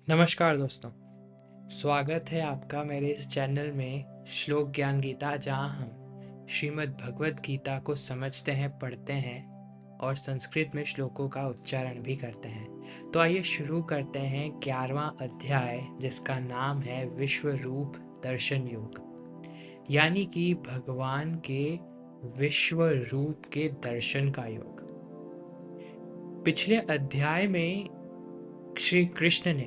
नमस्कार दोस्तों, स्वागत है आपका मेरे इस चैनल में श्लोक ज्ञान गीता, जहां हम श्रीमद् भगवत गीता को समझते हैं, पढ़ते हैं और संस्कृत में श्लोकों का उच्चारण भी करते हैं। तो आइए शुरू करते हैं 11वां अध्याय, जिसका नाम है विश्व रूप दर्शन योग, यानी कि भगवान के विश्व रूप के दर्शन का योग। पिछले अध्याय में श्री कृष्ण ने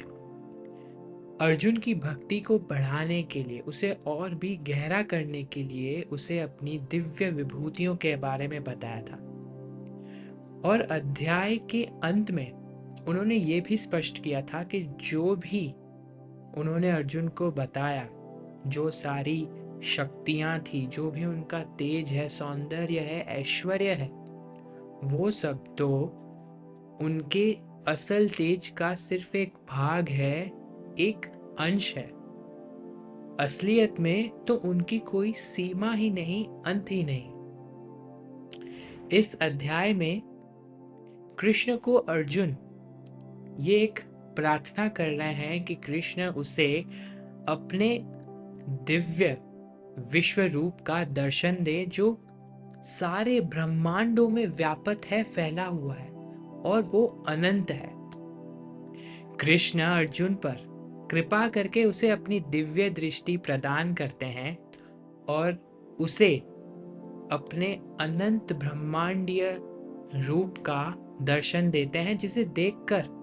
अर्जुन की भक्ति को बढ़ाने के लिए, उसे और भी गहरा करने के लिए उसे अपनी दिव्य विभूतियों के बारे में बताया था। और अध्याय के अंत में उन्होंने ये भी स्पष्ट किया था कि जो भी उन्होंने अर्जुन को बताया, जो सारी शक्तियां थी, जो भी उनका तेज है, सौंदर्य है, ऐश्वर्य है, वो सब तो उनके असल तेज का सिर्फ एक भाग है, एक अंश है। असलियत में तो उनकी कोई सीमा ही नहीं, अंत ही नहीं। इस अध्याय में कृष्ण को अर्जुन ये एक प्रार्थना कर रहे हैं कि कृष्ण उसे अपने दिव्य विश्व रूप का दर्शन दे, जो सारे ब्रह्मांडों में व्यापक है, फैला हुआ है और वो अनंत है। कृष्ण अर्जुन पर कृपा करके उसे अपनी दिव्य दृष्टि प्रदान करते हैं और उसे अपने अनंत ब्रह्मांडीय रूप का दर्शन देते हैं, जिसे देखकर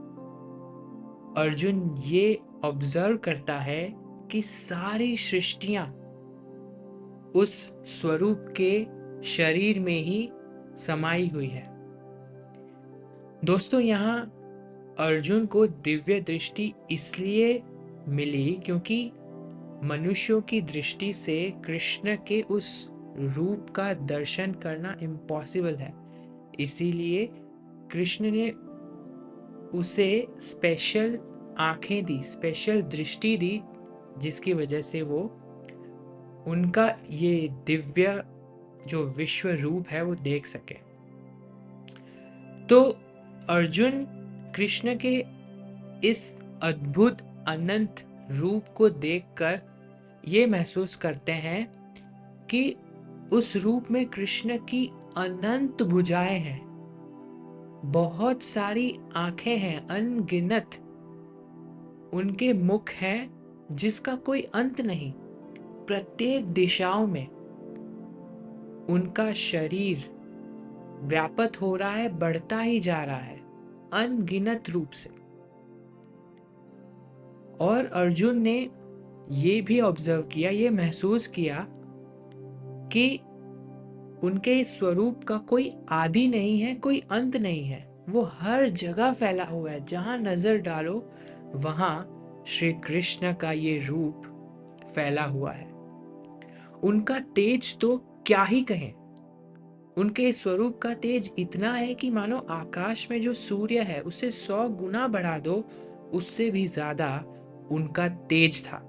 अर्जुन ये ऑब्जर्व करता है कि सारी सृष्टियां उस स्वरूप के शरीर में ही समाई हुई है। दोस्तों, यहाँ अर्जुन को दिव्य दृष्टि इसलिए मिली क्योंकि मनुष्यों की दृष्टि से कृष्ण के उस रूप का दर्शन करना इम्पॉसिबल है। इसीलिए कृष्ण ने उसे स्पेशल आंखें दी, स्पेशल दृष्टि दी, जिसकी वजह से वो उनका ये दिव्य जो विश्व रूप है वो देख सके। तो अर्जुन कृष्ण के इस अद्भुत अनंत रूप को देखकर ये महसूस करते हैं कि उस रूप में कृष्ण की अनंत भुजाएं हैं, बहुत सारी आंखें हैं, अनगिनत उनके मुख हैं, जिसका कोई अंत नहीं। प्रत्येक दिशाओं में उनका शरीर व्यापक हो रहा है, बढ़ता ही जा रहा है अनगिनत रूप से। और अर्जुन ने ये भी ऑब्जर्व किया, ये महसूस किया कि उनके स्वरूप का कोई आदि नहीं है, कोई अंत नहीं है। वो हर जगह फैला हुआ है, जहां नजर डालो वहां श्री कृष्ण का ये रूप फैला हुआ है। उनका तेज तो क्या ही कहें, उनके स्वरूप का तेज इतना है कि मानो आकाश में जो सूर्य है उसे 100 गुना बढ़ा दो, उससे भी ज्यादा उनका तेज था।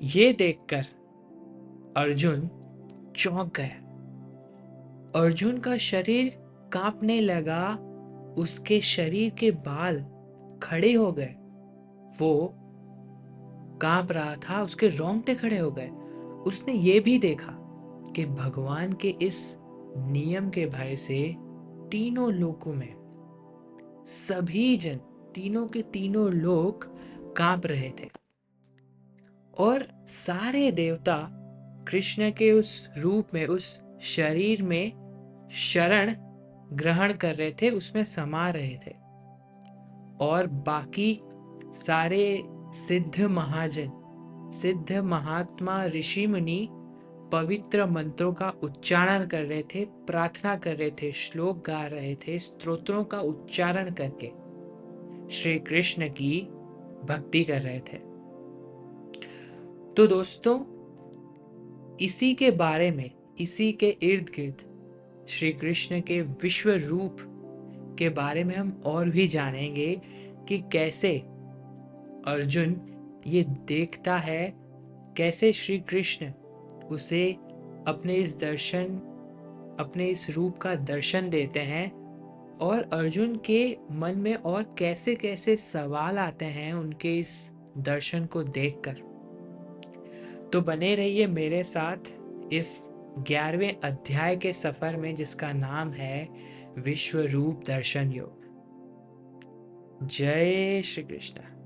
ये देखकर अर्जुन चौंक गया। अर्जुन का शरीर कांपने लगा, उसके शरीर के बाल खड़े हो गए, वो कांप रहा था, उसके रोंगटे खड़े हो गए। उसने ये भी देखा कि भगवान के इस नियम के भय से तीनों लोकों में सभी जन, तीनों के तीनों लोक कांप रहे थे और सारे देवता कृष्ण के उस रूप में, उस शरीर में शरण ग्रहण कर रहे थे, उसमें समा रहे थे। और बाकी सारे सिद्ध महाजन, सिद्ध महात्मा, ऋषि मुनि पवित्र मंत्रों का उच्चारण कर रहे थे, प्रार्थना कर रहे थे, श्लोक गा रहे थे, स्तोत्रों का उच्चारण करके श्री कृष्ण की भक्ति कर रहे थे। तो दोस्तों, इसी के बारे में, इसी के इर्द गिर्द श्री कृष्ण के विश्व रूप के बारे में हम और भी जानेंगे कि कैसे अर्जुन ये देखता है, कैसे श्री कृष्ण उसे अपने इस रूप का दर्शन देते हैं और अर्जुन के मन में और कैसे कैसे सवाल आते हैं उनके इस दर्शन को देखकर। तो बने रहिए मेरे साथ इस 11वें अध्याय के सफर में, जिसका नाम है विश्व रूप दर्शन योग। जय श्री कृष्ण।